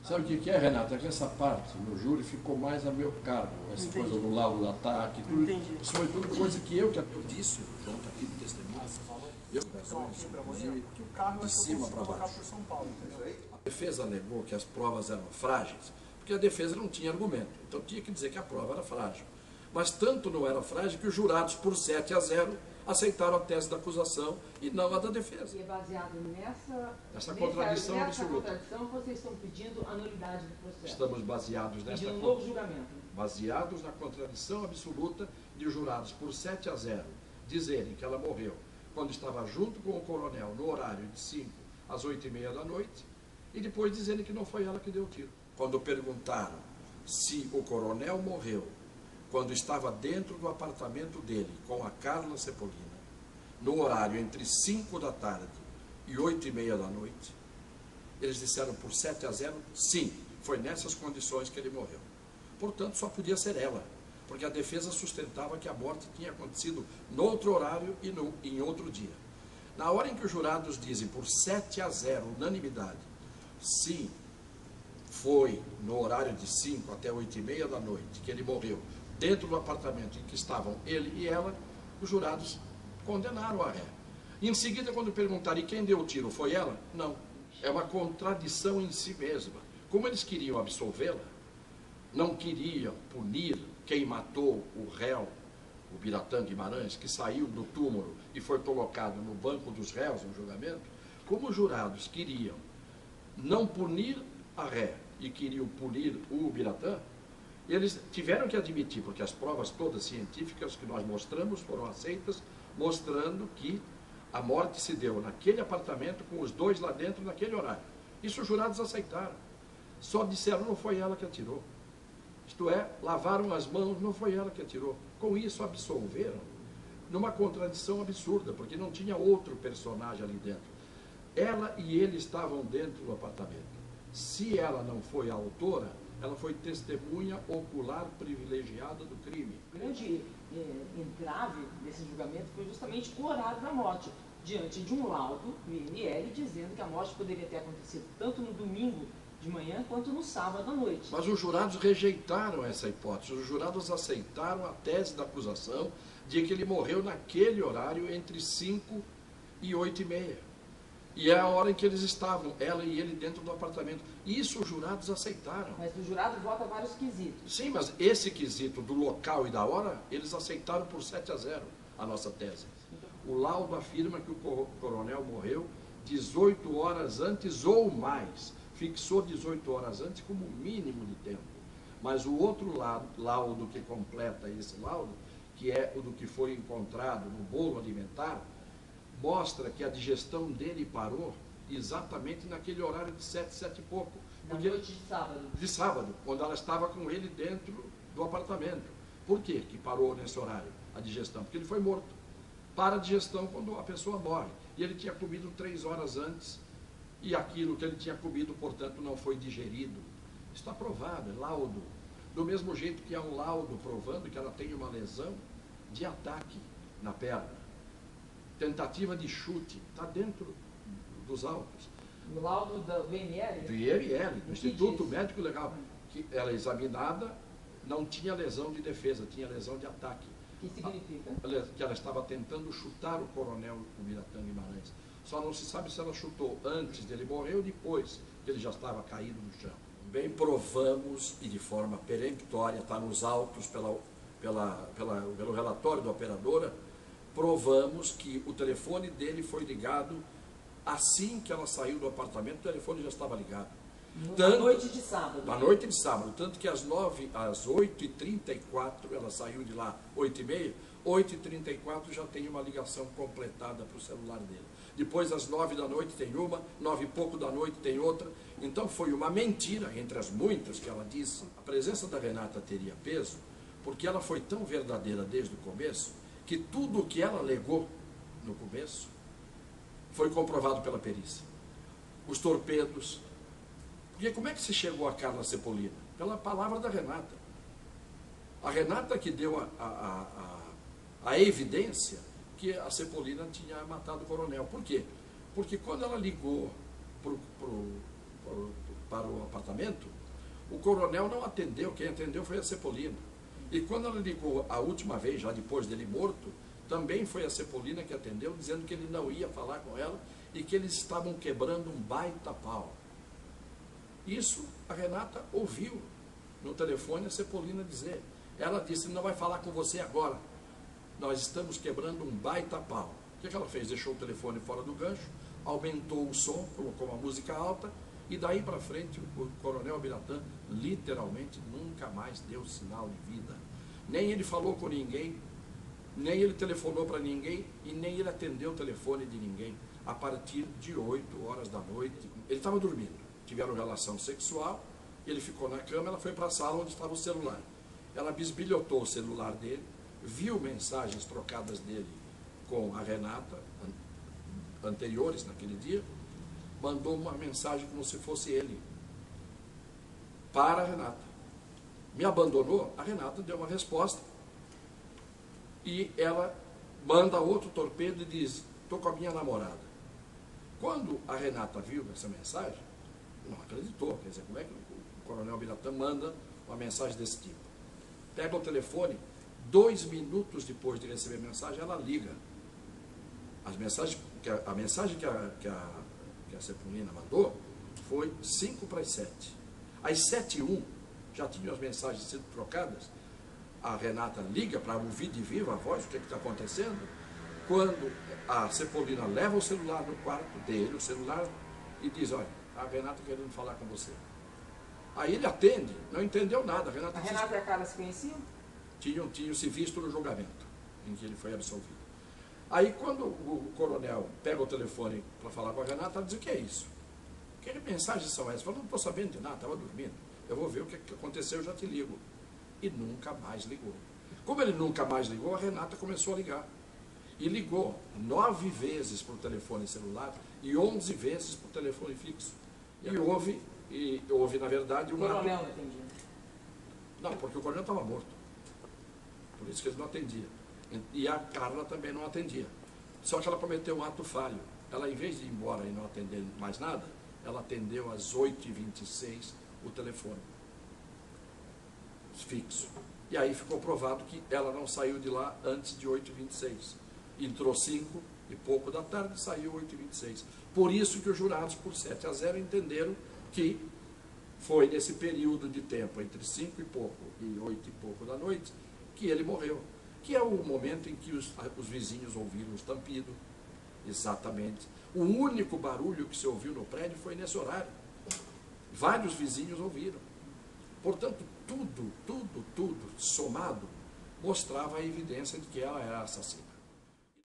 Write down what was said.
Sabe o que é, Renata? É que essa parte no júri ficou mais a meu cargo. Essa coisa do laudo do ataque, tudo. Isso foi tudo coisa que eu disse, João está aqui de testemunha. Eu de cima para baixo. A defesa alegou que as provas eram frágeis, porque a defesa não tinha argumento. Então tinha que dizer que a prova era frágil. Mas tanto não era frágil que os jurados, por 7-0, aceitaram a tese da acusação e não a da defesa. E é baseado nessa contradição absoluta. Nessa contradição, vocês estão pedindo a nulidade do processo. Estamos baseados nessa pedindo um novo julgamento. Baseados na contradição absoluta de os jurados, por 7-0, dizerem que ela morreu quando estava junto com o coronel no horário de 5 às 8h30 da noite, e depois dizerem que não foi ela que deu o tiro. Quando perguntaram se o coronel morreu quando estava dentro do apartamento dele com a Carla Sepolina, no horário entre 5 da tarde e 8h30 da noite, eles disseram por 7-0, sim, foi nessas condições que ele morreu. Portanto, só podia ser ela, porque a defesa sustentava que a morte tinha acontecido no outro horário e em outro dia. Na hora em que os jurados dizem por 7-0, unanimidade, sim, foi no horário de 5 até 8h30 da noite que ele morreu, dentro do apartamento em que estavam ele e ela, os jurados condenaram a ré. E em seguida, quando perguntaram, e quem deu o tiro, foi ela? Não. É uma contradição em si mesma. Como eles queriam absolvê-la, não queriam punir quem matou o réu, o Biratã Guimarães, que saiu do túmulo e foi colocado no banco dos réus no julgamento, como os jurados queriam não punir a ré e queriam punir o Biratã, eles tiveram que admitir, porque as provas todas científicas que nós mostramos foram aceitas, mostrando que a morte se deu naquele apartamento com os dois lá dentro naquele horário. Isso os jurados aceitaram. Só disseram, não foi ela que atirou. Isto é, lavaram as mãos, não foi ela que atirou. Com isso absolveram, numa contradição absurda, porque não tinha outro personagem ali dentro. Ela e ele estavam dentro do apartamento. Se ela não foi a autora, ela foi testemunha ocular privilegiada do crime. O grande entrave desse julgamento foi justamente o horário da morte, diante de um laudo do IML dizendo que a morte poderia ter acontecido tanto no domingo de manhã quanto no sábado à noite. Mas os jurados rejeitaram essa hipótese. Os jurados aceitaram a tese da acusação de que ele morreu naquele horário entre 5 e 8h30. E é a hora em que eles estavam, ela e ele, dentro do apartamento. Isso os jurados aceitaram. Mas o jurado vota vários quesitos. Sim, mas esse quesito do local e da hora, eles aceitaram por 7-0 a nossa tese. O laudo afirma que o coronel morreu 18 horas antes ou mais. Fixou 18 horas antes como mínimo de tempo. Mas o outro laudo que completa esse laudo, que é o do que foi encontrado no bolo alimentar, mostra que a digestão dele parou exatamente naquele horário de 7 e pouco. Na noite de sábado. De sábado, quando ela estava com ele dentro do apartamento. Por quê que parou nesse horário a digestão? Porque ele foi morto. Para a digestão quando a pessoa morre. E ele tinha comido 3 horas antes, e aquilo que ele tinha comido, portanto, não foi digerido. Está provado, é laudo. Do mesmo jeito que há um laudo provando que ela tem uma lesão de ataque na perna. Tentativa de chute, está dentro dos autos. No laudo do IML? Do IML, do Instituto Médico Legal. Que ela examinada, não tinha lesão de defesa, tinha lesão de ataque. O que significa? Que ela estava tentando chutar o coronel Biratã Guimarães. Só não se sabe se ela chutou antes dele morrer ou depois que ele já estava caído no chão. Bem, provamos, e de forma peremptória, está nos autos pelo relatório da operadora, provamos que o telefone dele foi ligado assim que ela saiu do apartamento, o telefone já estava ligado. Na noite de sábado. Na noite de sábado, tanto que às 8h34, ela saiu de lá 8h30, 8h34 já tem uma ligação completada para o celular dele. Depois às 9 da noite tem uma, 9 e pouco da noite tem outra. Então foi uma mentira, entre as muitas que ela disse. A presença da Renata teria peso, porque ela foi tão verdadeira desde o começo, que tudo o que ela alegou no começo foi comprovado pela perícia. Os torpedos. Porque como é que se chegou a Carla Sepolina? Pela palavra da Renata. A Renata que deu a evidência que a Sepolina tinha matado o coronel. Por quê? Porque quando ela ligou para apartamento, o coronel não atendeu, quem atendeu foi a Cepolina. E quando ela ligou a última vez, já depois dele morto, também foi a Cepolina que atendeu, dizendo que ele não ia falar com ela e que eles estavam quebrando um baita pau. Isso a Renata ouviu no telefone a Cepolina dizer. Ela disse, ele não vai falar com você agora, nós estamos quebrando um baita pau. O que ela fez? Deixou o telefone fora do gancho, aumentou o som, colocou uma música alta, e daí para frente o coronel Biratã literalmente nunca mais deu sinal de vida. Nem ele falou com ninguém, nem ele telefonou para ninguém e nem ele atendeu o telefone de ninguém. A partir de 8 horas da noite, ele estava dormindo, tiveram relação sexual, ele ficou na cama, ela foi para a sala onde estava o celular. Ela bisbilhotou o celular dele, viu mensagens trocadas dele com a Renata, anteriores naquele dia, mandou uma mensagem como se fosse ele, para a Renata. Me abandonou, a Renata deu uma resposta, e ela manda outro torpedo e diz, estou com a minha namorada. Quando a Renata viu essa mensagem, não acreditou, quer dizer, como é que o coronel Biratã manda uma mensagem desse tipo? Pega o telefone, 2 minutos depois de receber a mensagem, ela liga. A mensagem que a Cepolina mandou foi 5 para as 7. Às 7h01, já tinham as mensagens sendo trocadas. A Renata liga para ouvir de viva a voz, o que está acontecendo. Quando a Cepolina leva o celular no quarto dele, o celular, e diz, olha, a Renata querendo falar com você. Aí ele atende, não entendeu nada. A Renata e a Carla se conheciam? Tinham se visto no julgamento, em que ele foi absolvido. Aí quando o coronel pega o telefone para falar com a Renata, ela diz, o que é isso? Que mensagens são essas? Fala, não estou sabendo de nada, estava dormindo. Eu vou ver o que aconteceu, eu já te ligo. E nunca mais ligou. Como ele nunca mais ligou, a Renata começou a ligar. E ligou 9 vezes por telefone celular e 11 vezes por telefone fixo. E houve na verdade, uma... O coronel não atendia? Não, porque o coronel estava morto. Por isso que ele não atendia. E a Carla também não atendia. Só que ela cometeu um ato falho. Ela, em vez de ir embora e não atender mais nada, ela atendeu às 8h26 o telefone fixo. E aí ficou provado que ela não saiu de lá antes de 8h26. Entrou 5 e pouco da tarde e saiu 8h26. Por isso que os jurados, por 7-0, entenderam que foi nesse período de tempo, entre 5 e pouco e 8 e pouco da noite, que ele morreu. Que é o momento em que os vizinhos ouviram o estampido, exatamente. O único barulho que se ouviu no prédio foi nesse horário. Vários vizinhos ouviram. Portanto, tudo somado, mostrava a evidência de que ela era assassina.